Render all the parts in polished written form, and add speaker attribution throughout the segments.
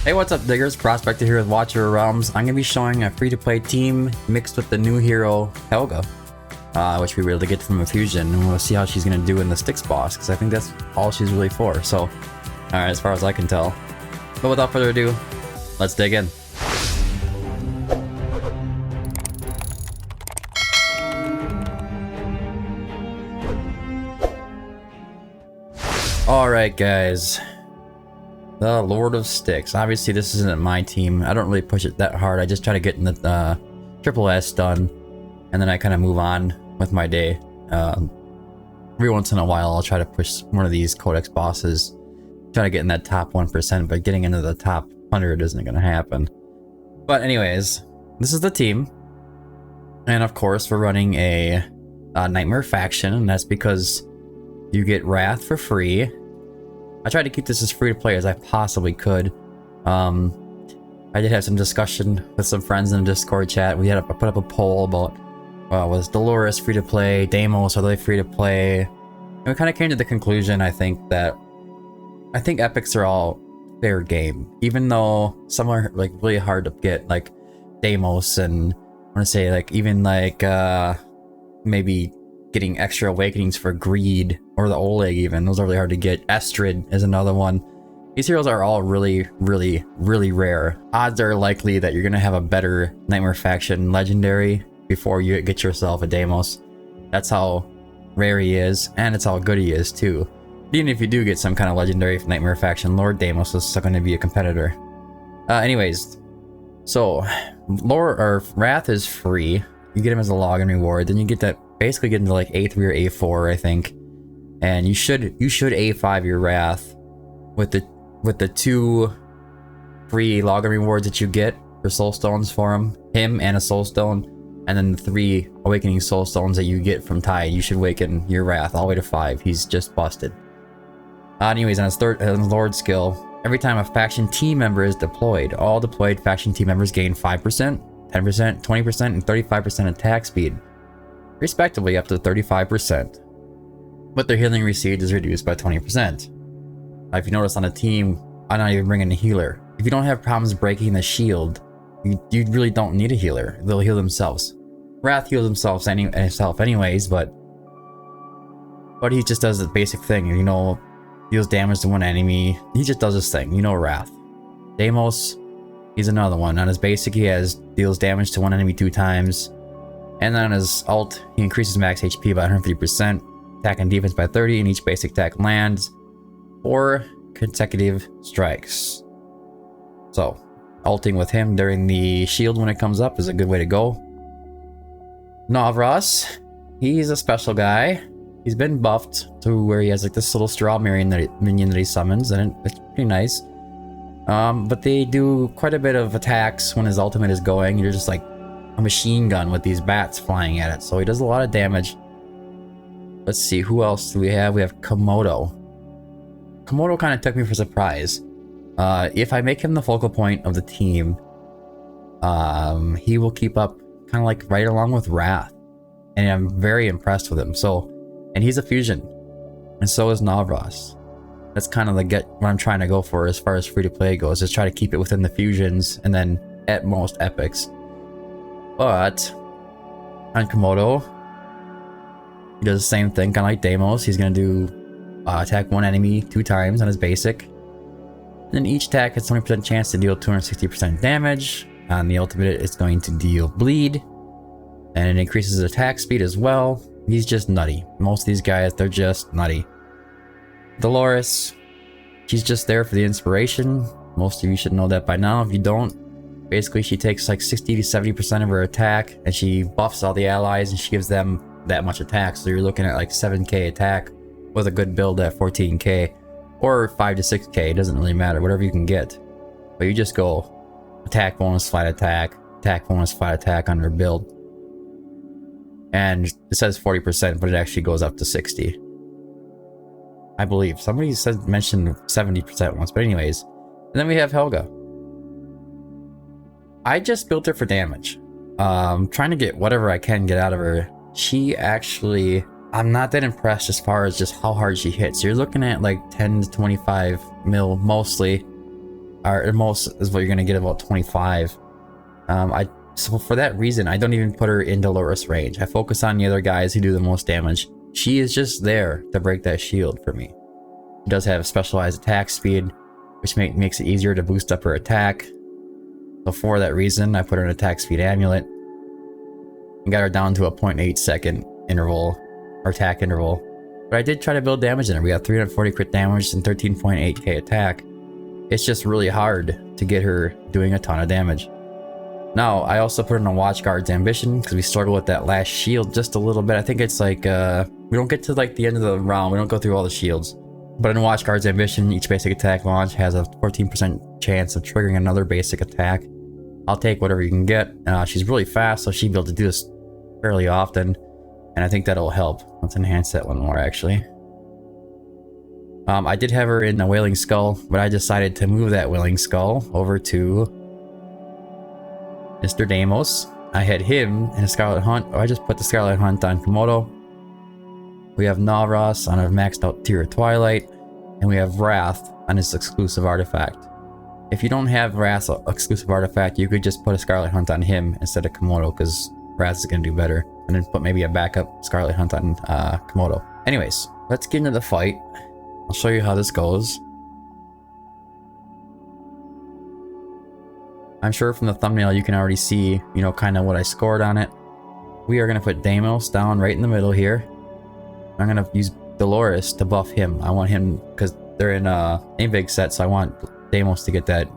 Speaker 1: Hey, what's up, diggers? Prospector here with Watcher of Realms. I'm gonna be showing a free-to-play team mixed with the new hero Helga, which we were able to get from a fusion, and we'll see how she's gonna do in the Styx boss, because I think that's all she's really for. So, alright, as far as I can tell. But without further ado, let's dig in. Alright, guys. The Lord of Styx. Obviously, this isn't my team. I don't really push it that hard. I just try to get in the triple S done, and then I kind of move on with my day. Every once in a while, I'll try to push one of these Codex bosses, try to get in that top 1%, but getting into the top 100 isn't going to happen. But anyways, this is the team. And of course, we're running a Nightmare faction, and that's because you get Wrath for free. I tried to keep this as free to play as I possibly could. I did have some discussion with some friends in the Discord chat. I put up a poll about was Dolores free to play, Deimos, are they free to play? And we kind of came to the conclusion, I think epics are all fair game, even though some are like really hard to get, like Deimos, and I want to say like even like maybe getting extra awakenings for greed, or the Oleg even. Those are really hard to get. Estrid is another one. These heroes are all really rare. Odds are likely that you're gonna have a better Nightmare faction legendary before you get yourself a Deimos. That's how rare he is, and it's how good he is too. Even if you do get some kind of legendary Nightmare faction, Lord Deimos is still gonna be a competitor. Anyways, so Wrath is free. You get him as a login reward, then you get that. Basically get into like A3 or A4, I think, and you should A5 your Wrath with the 2 free login rewards that you get for soul stones for him and a soul stone, and then the 3 awakening soul stones that you get from Tide. You should awaken your Wrath all the way to 5. He's just busted. Anyways, on his Lord skill, every time a faction team member is deployed, all deployed faction team members gain 5%, 10%, 20%, and 35% attack speed, respectively, up to 35%. But their healing received is reduced by 20%. If you notice on a team, I'm not even bringing a healer. If you don't have problems breaking the shield, you really don't need a healer. They'll heal themselves. Wrath heals himself anyways, but he just does the basic thing, you know, deals damage to one enemy. He just does his thing, you know. Wrath. Deimos, he's another one. On his basic, he deals damage to one enemy 2 times. And then on his ult, he increases max HP by 150%, attack and defense by 30, and each basic attack lands 4 consecutive strikes. So, ulting with him during the shield when it comes up is a good way to go. Navras, he's a special guy. He's been buffed to where he has like this little straw minion that he summons, and it's pretty nice. But they do quite a bit of attacks when his ultimate is going. You're just like a machine gun with these bats flying at it, so he does a lot of damage. Let's see, who else do we have? We have Komodo. Komodo kind of took me for surprise. If I make him the focal point of the team, he will keep up kind of like right along with Wrath, and I'm very impressed with him. So, and he's a fusion, and so is Navras. That's kind of what I'm trying to go for as far as free to play goes, is try to keep it within the fusions and then at most epics. But on Komodo, he does the same thing, kind of like Deimos. He's going to do attack one enemy 2 times on his basic. And then each attack has 20% chance to deal 260% damage. On the ultimate, it's going to deal bleed. And it increases his attack speed as well. He's just nutty. Most of these guys, they're just nutty. Dolores, she's just there for the inspiration. Most of you should know that by now. If you don't, basically, she takes like 60 to 70% of her attack, and she buffs all the allies, and she gives them that much attack. So you're looking at like 7k attack with a good build at 14k, or 5 to 6k. It doesn't really matter, whatever you can get. But you just go attack bonus, flight attack bonus, flight attack on her build. And it says 40%, but it actually goes up to 60. I believe somebody mentioned 70% once, but anyways. And then we have Helga. I just built her for damage. Trying to get whatever I can get out of her. She actually, I'm not that impressed as far as just how hard she hits. You're looking at like 10 to 25 mil mostly. Or at most is what you're gonna get, about 25. So for that reason, I don't even put her in Dolores range. I focus on the other guys who do the most damage. She is just there to break that shield for me. She does have specialized attack speed, which makes it easier to boost up her attack. So for that reason, I put her in attack speed amulet and got her down to a 0.8 second interval, or attack interval. But I did try to build damage in her. We got 340 crit damage and 13.8k attack. It's just really hard to get her doing a ton of damage. Now, I also put in a Watchguard's Ambition because we struggle with that last shield just a little bit. I think it's like, we don't get to like the end of the round. We don't go through all the shields. But in Watchguard's Ambition, each basic attack launch has a 14% chance of triggering another basic attack. I'll take whatever you can get. She's really fast, so she'll be able to do this fairly often. And I think that'll help. Let's enhance that one more, actually. I did have her in a Wailing Skull, but I decided to move that Wailing Skull over to Mr. Deimos. I had him in a Scarlet Hunt. Oh, I just put the Scarlet Hunt on Komodo. We have Navras on a maxed out tier of Twilight, and we have Wrath on his exclusive artifact. If you don't have Wrath's exclusive artifact, you could just put a Scarlet Hunt on him instead of Komodo, because Wrath is going to do better. And then put maybe a backup Scarlet Hunt on Komodo. Anyways, let's get into the fight. I'll show you how this goes. I'm sure from the thumbnail you can already see, you know, kind of what I scored on it. We are going to put Deimos down right in the middle here. I'm going to use Dolores to buff him. I want him, because they're in a Invig set, so I want Deimos to get that.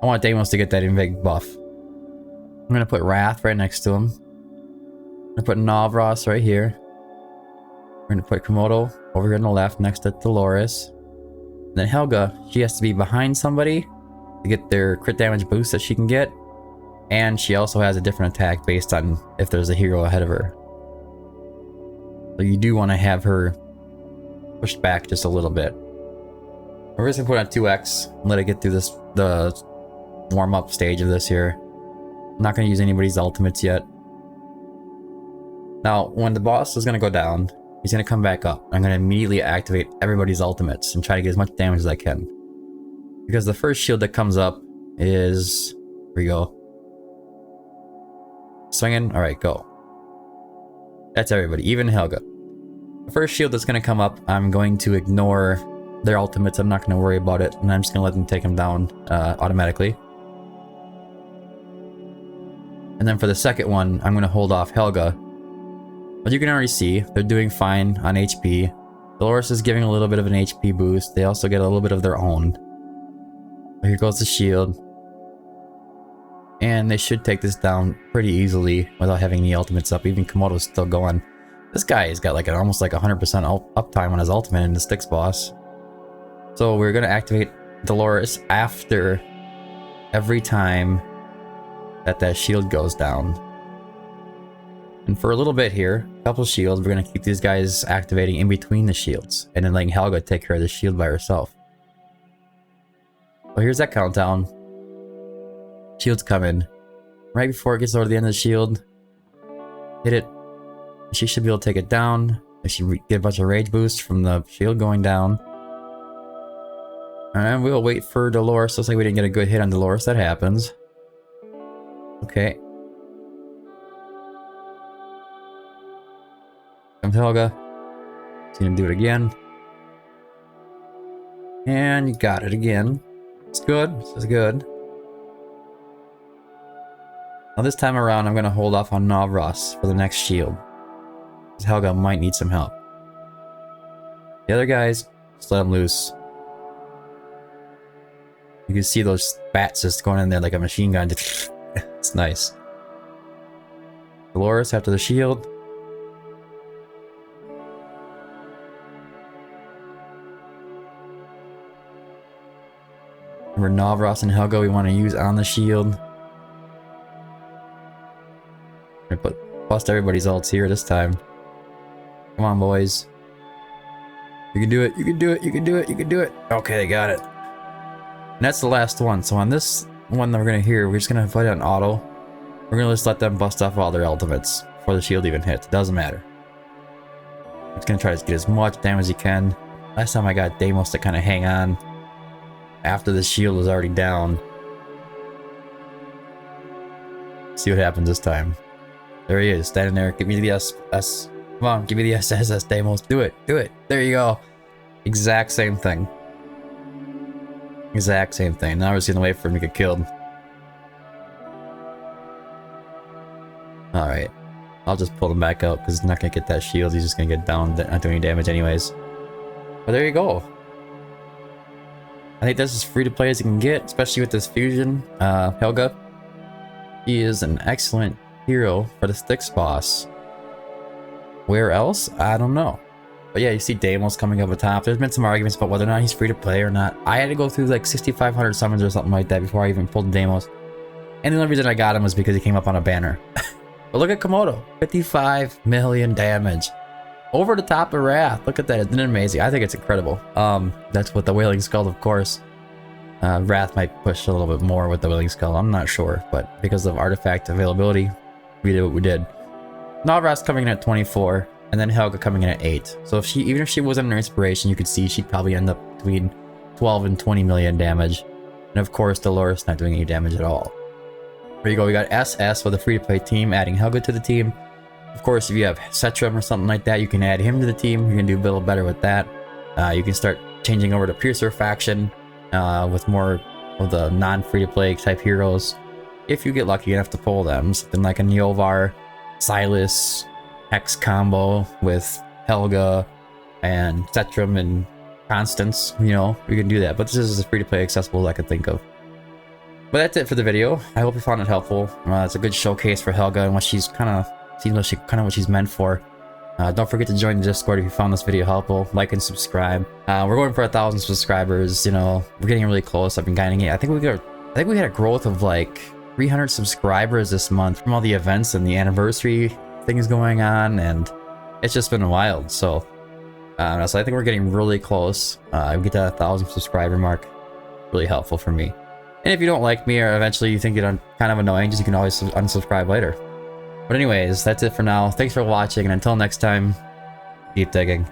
Speaker 1: I want Deimos to get that Invig buff. I'm going to put Wrath right next to him. I'm going to put Navras right here. We're going to put Komodo over here on the left next to Dolores. And then Helga, she has to be behind somebody to get their crit damage boost that she can get. And she also has a different attack based on if there's a hero ahead of her. So you do want to have her pushed back just a little bit. We're just going to put on 2x and let it get through the warm-up stage of this here. I'm not going to use anybody's ultimates yet. Now, when the boss is going to go down, he's going to come back up. I'm going to immediately activate everybody's ultimates and try to get as much damage as I can. Because the first shield that comes up is... Here we go. Swinging. Alright, go. That's everybody, even Helga. The first shield that's going to come up, I'm going to ignore their ultimates. I'm not going to worry about it. And I'm just going to let them take them down automatically. And then for the second one, I'm going to hold off Helga. But you can already see, they're doing fine on HP. Dolores is giving a little bit of an HP boost. They also get a little bit of their own. Here goes the shield. And they should take this down pretty easily without having the ultimates up. Even Komodo's still going. This guy has got like an almost like 100% uptime on his ultimate in the Styx boss. So we're going to activate Dolores after every time that shield goes down. And for a little bit here, a couple shields, we're going to keep these guys activating in between the shields. And then letting Helga take care of the shield by herself. So here's that countdown. Shield's coming. Right before it gets over the end of the shield, hit it. She should be able to take it down. She get a bunch of rage boosts from the shield going down. And we'll wait for Dolores. Looks like we didn't get a good hit on Dolores. That happens. Okay. Comes Helga. She's gonna do it again. And you got it again. It's good. This is good. Now this time around, I'm going to hold off on Navras for the next shield. Because Helga might need some help. The other guys, just let them loose. You can see those bats just going in there like a machine gun. It's nice. Dolores after the shield. Remember Navras and Helga we want to use on the shield. I'm gonna bust everybody's ults here this time. Come on, boys. You can do it, you can do it, you can do it, you can do it. Okay, they got it. And that's the last one. So on this one that we're gonna hear, we're just gonna put it on auto. We're gonna just let them bust off all their ultimates before the shield even hits. It doesn't matter. I'm just gonna try to get as much damage as you can. Last time I got Deimos to kind of hang on. after the shield was already down. See what happens this time. There he is, standing there. Give me the S. Come on, give me the SSS Deimos. Do it. Do it. There you go. Exact same thing. Exact same thing. Now we're just gonna wait for him to get killed. Alright. I'll just pull him back out because he's not gonna get that shield. He's just gonna get down, not doing any damage anyways. But there you go. I think this is free to play as you can get, especially with this fusion. Helga. He is an excellent hero for the Styx boss. Where else? I don't know. But yeah, you see Deimos coming up at top. There's been some arguments about whether or not he's free to play or not. I had to go through like 6,500 summons or something like that before I even pulled Deimos. And the only reason I got him was because he came up on a banner. But look at Komodo. 55 million damage. Over the top of Wrath. Look at that. Isn't it amazing? I think it's incredible. That's with the Wailing Skull, of course. Wrath might push a little bit more with the Wailing Skull. I'm not sure. But because of artifact availability, we did what we did. Now Wrath's coming in at 24. And then Helga coming in at 8. So if even if she wasn't an inspiration, you could see she'd probably end up between 12 and 20 million damage. And of course, Dolores not doing any damage at all. There you go. We got SS with a free-to-play team, adding Helga to the team. Of course, if you have Setrum or something like that, you can add him to the team. You can do a little better with that. You can start changing over to Piercer faction with more of the non-free-to-play type heroes. If you get lucky enough to pull them, something like a Neovar, Silas, Hex combo with Helga and Setrum and Constance, you know, you can do that. But this is as free-to-play accessible as I could think of. But that's it for the video. I hope you found it helpful. It's a good showcase for Helga and what she's kind of what she's meant for. Don't forget to join the Discord if you found this video helpful. Like and subscribe. We're going for 1,000 subscribers. You know, we're getting really close. I've been guiding it. I think we had a growth of like 300 subscribers this month from all the events and the anniversary things going on, and it's just been wild. So I think we're getting really close. We get that 1,000 subscriber mark. Really helpful for me. And if you don't like me or eventually you think it kind of annoying, you can always unsubscribe later. But anyways, that's it for now. Thanks for watching, and until next time, keep digging.